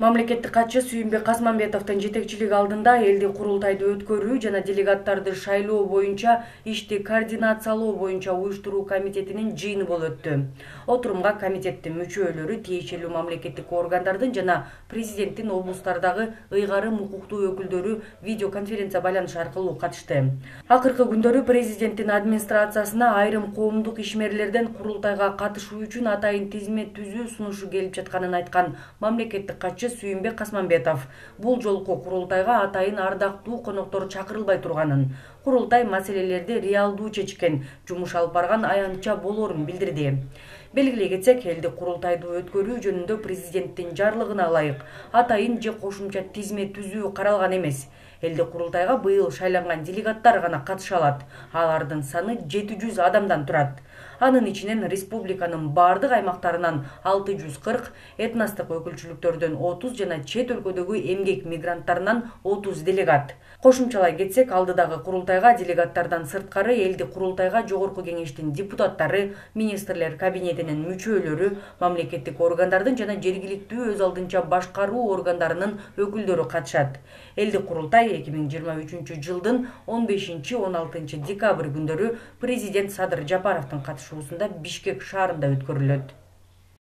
Мамлекеттик катчы Сүйүнбек Касманбетовдун жетекчилиги алдында элдик курултайды өткөрүү жана делегаттарды шайлоо боюнча ишти координациялоо боюнча уюштуруу комитетинин жыйыны болуп өттү. Отурумга комитеттин мүчөлөрү тиешелүү мамлекеттик органдардын жана президенттин облустардагы ыйгарым укуктуу өкүлдөрү видеоконференция байланыш аркылуу катышты. Акыркы күндөрү президенттин администрациясына айрым коомдук ишмерлерден курултайга катышуу үчүн атайын тизме түзүү сунушу келип жатканын айткан мамлекеттик катчы Сүйүнбек Касманбетов бул жолку курултайга атайын ардактуу коноктор чакырылбай турганын, курултай маселелерди реалдуу чечкен, жумуш алып барган аянтча болорун билдирди. Белгилей кетсек, элдик курултайды өткөрүү жөнүндө президенттин жарлыгына ылайык атайын же кошумча тизме түзүү каралган эмес. Элдик курултайга быйыл шайланган делегаттар гана катыша алат. Алардын саны 700 адамдан турат. Анын ичинен республиканын бардык аймактарынан 640, этностук өкүлчүлүктөрдөн 30 жана чет өлкөдөгү эмгек мигранттарынан 30 делегат. Кошумчалай кетсек, алдыдагы курултайга делегаттардан сырткары элдик курултайга жогорку кеңештин депутаттары, министрлер кабинетинин мүчөлөрү, мамлекеттик органдардын жана жергиликтүү өз алдынча башкаруу органдарынын өкүлдөрү катышат. Элдик курултай 2023 жылдын 15-16 декабрь күндөрү президент Садыр Жапаровдун катышуусунда Бишкек шаарында өткөрүлөт.